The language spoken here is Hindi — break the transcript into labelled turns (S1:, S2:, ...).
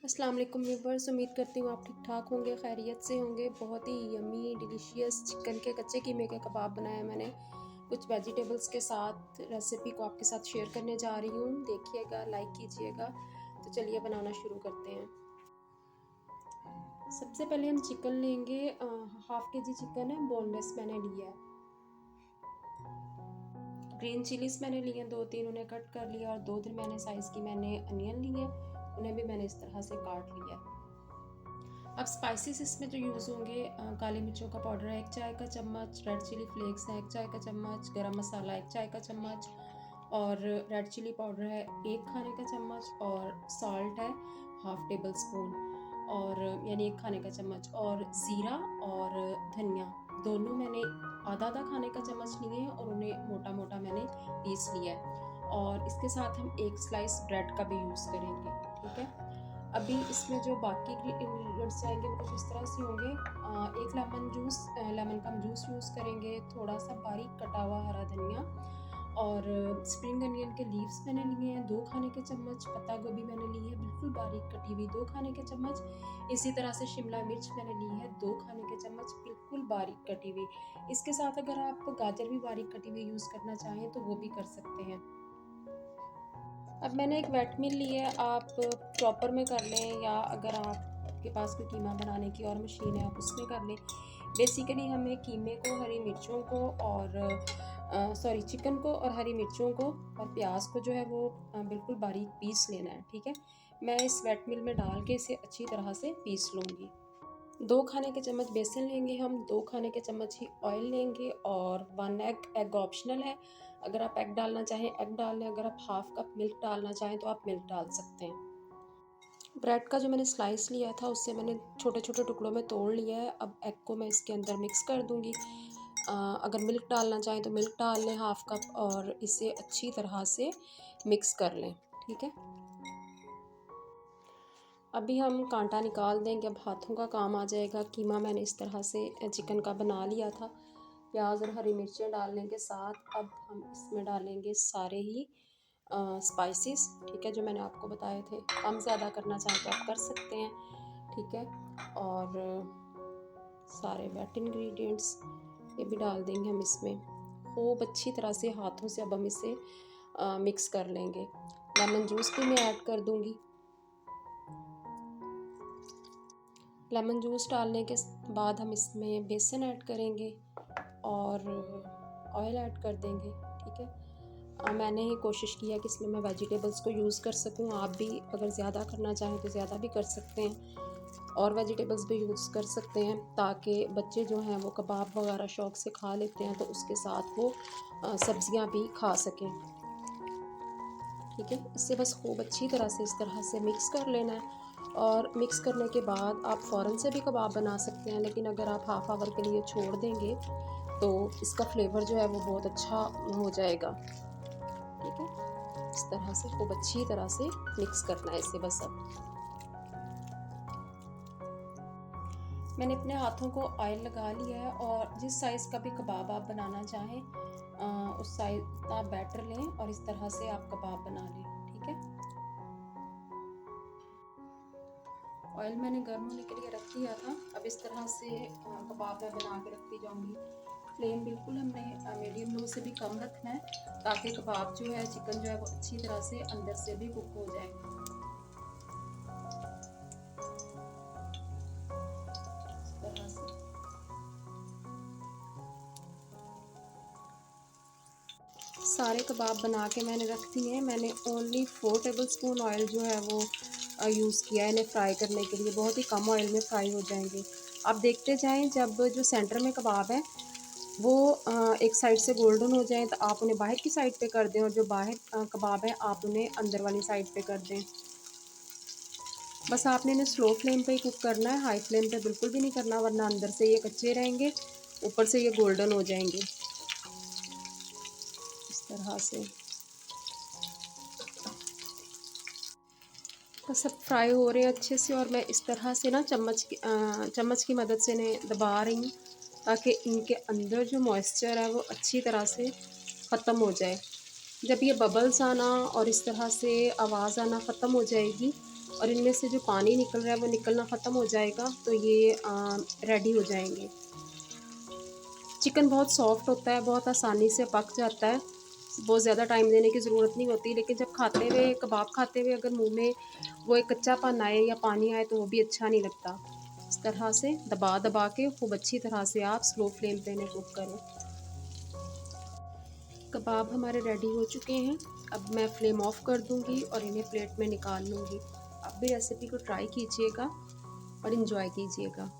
S1: अस्सलाम वालेकुम व्यूवर्स, उम्मीद करती हूँ आप ठीक ठाक होंगे, खैरियत से होंगे। बहुत ही यम्मी डिलीशियस चिकन के कच्चे कीमे के कबाब बनाए मैंने कुछ वेजिटेबल्स के साथ। रेसिपी को आपके साथ शेयर करने जा रही हूँ, देखिएगा, लाइक कीजिएगा। तो चलिए बनाना शुरू करते हैं। सबसे पहले हम चिकन लेंगे। हाफ़ के जी चिकन है, बोनलेस मैंने लिया है। ग्रीन चिलीज़ मैंने लिए हैं 2-3, उन्हें कट कर लिया। और 2 दरमियाने साइज़ की मैंने अनियन लिए, उन्हें भी मैंने इस तरह से काट लिया। अब स्पाइसेस इसमें जो यूज़ होंगे, काली मिर्चों का पाउडर है 1 चाय का चम्मच, रेड चिली फ्लेक्स है 1 चाय का चम्मच, गरम मसाला 1 चाय का चम्मच, और रेड चिली पाउडर है 1 खाने का चम्मच, और सॉल्ट है हाफ़ टेबल स्पून, और यानी 1 खाने का चम्मच, और ज़ीरा और धनिया दोनों मैंने आधा-आधा खाने का चम्मच लिए हैं और उन्हें मोटा-मोटा मैंने पीस लिया है। और इसके साथ हम 1 स्लाइस ब्रेड का भी यूज़ करेंगे, ठीक है। अभी इसमें जो बाकी इंग्रेडिएंट्स जाएंगे वो कुछ इस तरह से होंगे। 1 लेमन का हम जूस यूज़ करेंगे, थोड़ा सा बारीक कटा हुआ हरा धनिया, और स्प्रिंग अनियन के लीव्स मैंने लिए हैं 2 खाने के चम्मच, पत्ता गोभी मैंने ली है बिल्कुल बारीक कटी हुई 2 खाने के चम्मच। इसी तरह से शिमला मिर्च मैंने ली है 2 खाने के चम्मच बिल्कुल बारीक कटी हुई। इसके साथ अगर आप गाजर भी बारीक कटी हुई यूज़ करना चाहें तो वो भी कर सकते हैं। अब मैंने एक वेट मिल ली है, आप चॉपर में कर लें, या अगर आपके पास कोई कीमा बनाने की और मशीन है आप उसमें कर लें। बेसिकली हमें कीमे को, हरी मिर्चों को और चिकन को और हरी मिर्चों को और प्याज को जो है वो बिल्कुल बारीक पीस लेना है, ठीक है। मैं इस वेट मिल में डाल के इसे अच्छी तरह से पीस लूँगी। 2 खाने के चम्मच बेसन लेंगे हम, 2 खाने के चम्मच ही ऑयल लेंगे, और 1 एग ऑप्शनल है। अगर आप एग डालना चाहें एग डाल लें, अगर आप हाफ़ कप मिल्क डालना चाहें तो आप मिल्क डाल सकते हैं। ब्रेड का जो मैंने स्लाइस लिया था उससे मैंने छोटे-छोटे टुकड़ों में तोड़ लिया है। अब एग को मैं इसके अंदर मिक्स कर दूँगी। अगर मिल्क डालना चाहें तो मिल्क डाल लें हाफ़ कप, और इसे अच्छी तरह से मिक्स कर लें, ठीक है। अभी हम कांटा निकाल देंगे, अब हाथों का काम आ जाएगा। कीमा मैंने इस तरह से चिकन का बना लिया था। प्याज और हरी मिर्चें डालने के साथ अब हम इसमें डालेंगे सारे ही स्पाइसेस, ठीक है, जो मैंने आपको बताए थे। कम ज़्यादा करना चाहें तो आप कर सकते हैं, ठीक है। और सारे वेट इंग्रेडिएंट्स ये भी डाल देंगे हम इसमें। खूब अच्छी तरह से हाथों से अब हम इसे मिक्स कर लेंगे। लेमन जूस भी मैं ऐड कर दूँगी। लेमन जूस डालने के बाद हम इसमें बेसन ऐड करेंगे और ऑयल ऐड कर देंगे, ठीक है। मैंने ही कोशिश किया कि इसमें मैं वेजिटेबल्स को यूज़ कर सकूं। आप भी अगर ज़्यादा करना चाहें तो ज़्यादा भी कर सकते हैं, और वेजिटेबल्स भी यूज़ कर सकते हैं, ताकि बच्चे जो हैं वो कबाब वगैरह शौक़ से खा लेते हैं, तो उसके साथ वो सब्ज़ियाँ भी खा सकें, ठीक है। इसे बस खूब अच्छी तरह से इस तरह से मिक्स कर लेना है। और मिक्स करने के बाद आप फ़ौरन से भी कबाब बना सकते हैं, लेकिन अगर आप हाफ़ आवर के लिए छोड़ देंगे तो इसका फ्लेवर जो है वो बहुत अच्छा हो जाएगा, ठीक है। इस तरह से खूब अच्छी तरह से मिक्स करना है इसे बस। अब मैंने अपने हाथों को ऑयल लगा लिया है, और जिस साइज़ का भी कबाब आप बनाना चाहें उस साइज़ का बैटर लें और इस तरह से आप कबाब बना लें, ठीक है। ऑयल मैंने गर्म होने के लिए रख दिया था। अब इस तरह से कबाब मैं बना के रखती जाऊंगी। फ्लेम बिल्कुल हमने मीडियम लो से भी कम रखना है, ताकि कबाब जो है, चिकन जो है वो अच्छी तरह से अंदर से भी कुक हो जाए, इस तरह से। सारे कबाब बना के मैंने रख दिए हैं। मैंने ओनली 4 टेबल स्पून ऑयल जो है वो यूज़ किया है इन्हें फ्राई करने के लिए। बहुत ही कम ऑयल में फ्राई हो जाएंगे। आप देखते जाएं, जब जो सेंटर में कबाब है वो एक साइड से गोल्डन हो जाएं तो आप उन्हें बाहर की साइड पे कर दें, और जो बाहर कबाब है आप उन्हें अंदर वाली साइड पे कर दें। बस आपने इन्हें स्लो फ्लेम पे ही कुक करना है, हाई फ्लेम पे बिल्कुल भी नहीं करना, वरना अंदर से ये कच्चे रहेंगे, ऊपर से ये गोल्डन हो जाएंगे, इस तरह से। बस सब फ्राई हो रहे हैं अच्छे से, और मैं इस तरह से ना चम्मच की मदद से इन्हें दबा रही हूँ, ताकि इनके अंदर जो मॉइस्चर है वो अच्छी तरह से ख़त्म हो जाए। जब ये बबल्स आना और इस तरह से आवाज़ आना ख़त्म हो जाएगी और इनमें से जो पानी निकल रहा है वो निकलना ख़त्म हो जाएगा तो ये रेडी हो जाएंगे। चिकन बहुत सॉफ्ट होता है, बहुत आसानी से पक जाता है, बहुत ज़्यादा टाइम देने की ज़रूरत नहीं होती। लेकिन जब खाते हुए, कबाब खाते हुए अगर मुंह में वो एक कच्चापन आए या पानी आए तो वो भी अच्छा नहीं लगता। इस तरह से दबा दबा के खूब अच्छी तरह से आप स्लो फ्लेम पे इन्हें कुक करें। कबाब हमारे रेडी हो चुके हैं। अब मैं फ्लेम ऑफ कर दूंगी और इन्हें प्लेट में निकाल लूँगी। आप भी रेसिपी को ट्राई कीजिएगा और इन्जॉय कीजिएगा।